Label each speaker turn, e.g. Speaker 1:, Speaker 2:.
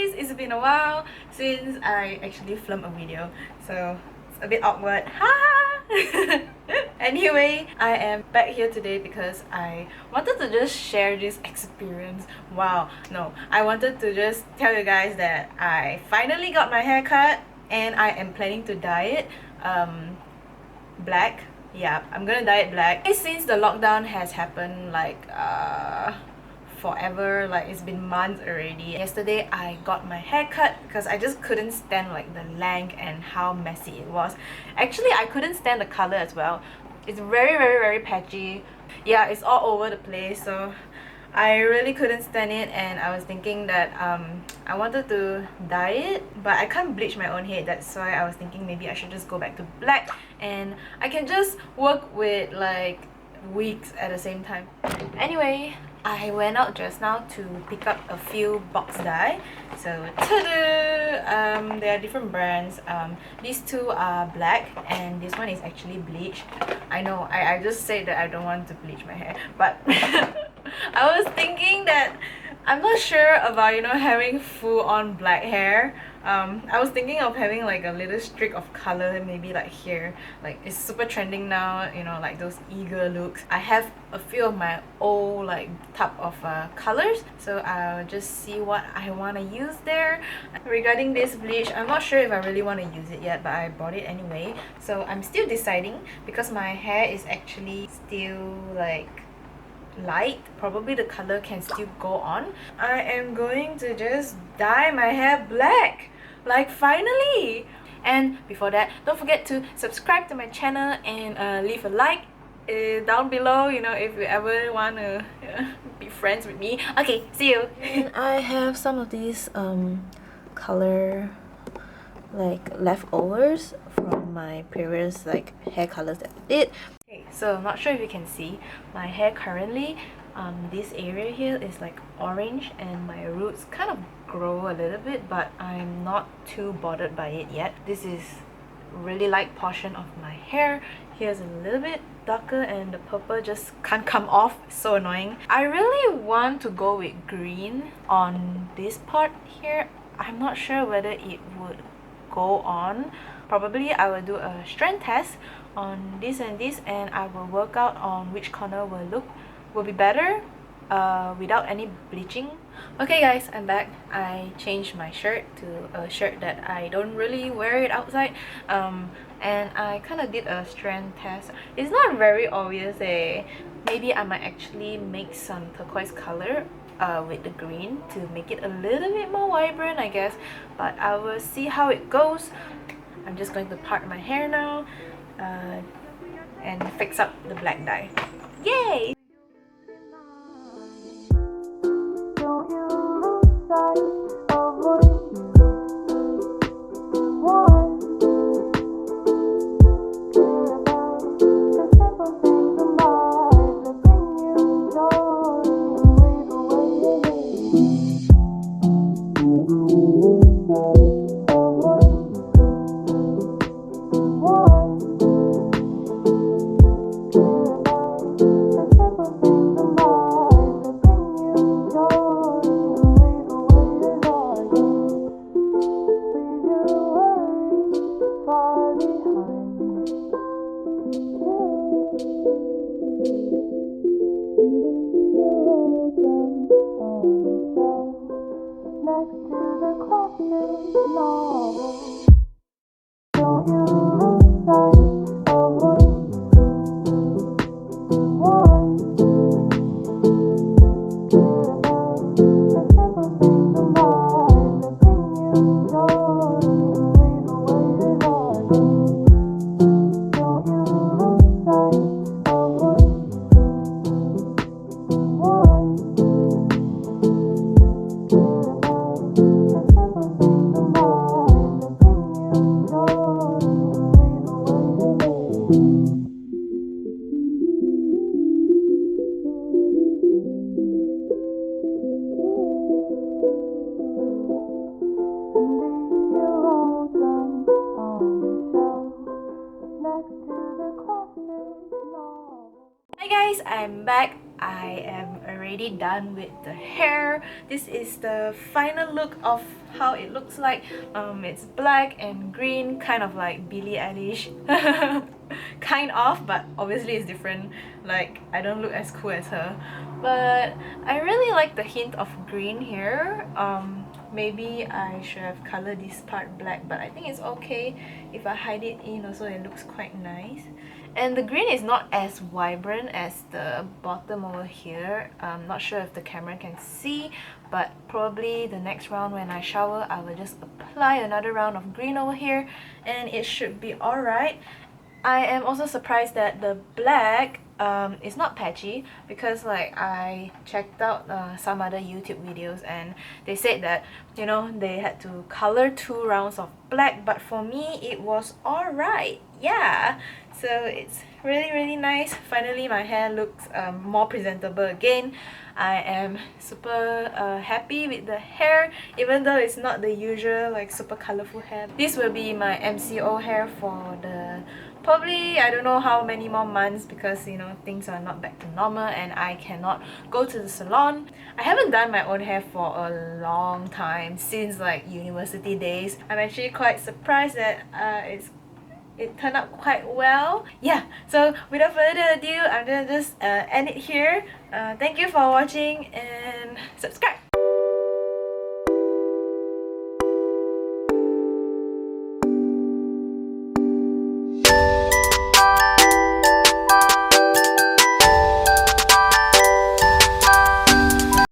Speaker 1: guys! It's been a while since I actually filmed a video, so it's a bit awkward. Ha! Anyway, I am back here today because I wanted to just share this experience. Wow, no, I wanted to just tell you guys that I finally got my hair cut and I am planning to dye it black. Yeah, I'm gonna dye it black. Since the lockdown has happened like forever, like it's been months already. Yesterday I got my hair cut because I just couldn't stand like the length and how messy it was. Actually, I couldn't stand the color as well. It's very patchy. Yeah, it's all over the place, so I really couldn't stand it, and I was thinking that I wanted to dye it, but I can't bleach my own hair. That's why I was thinking maybe I should just go back to black and I can just work with like wigs at the same time. Anyway, I went out just now to pick up a few box dye. So ta-da! There are different brands. These two are black and this one is actually bleach. I know, I just said that I don't want to bleach my hair, but I was thinking that I'm not sure about, you know, having full-on black hair. I was thinking of having like a little streak of color, maybe like here. Like it's super trending now, you know, like those eager looks. I have a few of my old like type of colors, so I'll just see what I want to use there. Regarding this bleach, I'm not sure if I really want to use it yet, but I bought it anyway. So I'm still deciding because my hair is actually still like light. Probably the color can still go on. I am going to just dye my hair black, like finally. And before that, don't forget to subscribe to my channel and leave a like down below, you know, if you ever want to be friends with me. Okay, see you.
Speaker 2: And I have some of these color like leftovers from my previous like hair colors that I did.
Speaker 1: Okay, so I'm not sure if you can see my hair currently. This area here is like orange and my roots kind of grow a little bit, but I'm not too bothered by it yet. This is really light portion of my hair. Here's a little bit darker and the purple just can't come off. So annoying. I really want to go with green on this part here. I'm not sure whether it would go on. Probably I will do a strand test on this and this, and I will work out on which corner will be better without any bleaching. Okay guys, I'm back. I changed my shirt to a shirt that I don't really wear it outside, and I kind of did a strand test. It's not very obvious. Maybe I might actually make some turquoise color with the green to make it a little bit more vibrant, I guess, but I will see how it goes. I'm just going to part my hair now and fix up the black dye. Yay! Hi guys, I'm back. I am already already done with the hair. This is the final look of how it looks like. It's black and green, kind of like Billie Eilish. Kind of, but obviously it's different. Like, I don't look as cool as her. But I really like the hint of green here. Maybe I should have colored this part black, but I think it's okay if I hide it in also. It looks quite nice. And the green is not as vibrant as the bottom over here. I'm not sure if the camera can see, but probably the next round when I shower, I will just apply another round of green over here and it should be alright. I am also surprised that the black is not patchy, because like I checked out some other YouTube videos and they said that, you know, they had to color 2 rounds of black, but for me it was alright. Yeah, so it's really nice. Finally my hair looks more presentable again. I am super happy with the hair, even though it's not the usual like super colorful hair. This will be my MCO hair for the probably, I don't know how many more months, because you know, things are not back to normal and I cannot go to the salon. I haven't done my own hair for a long time, since like university days. I'm actually quite surprised that it turned out quite well. Yeah, so without further ado, I'm gonna just end it here. Thank you for watching and subscribe!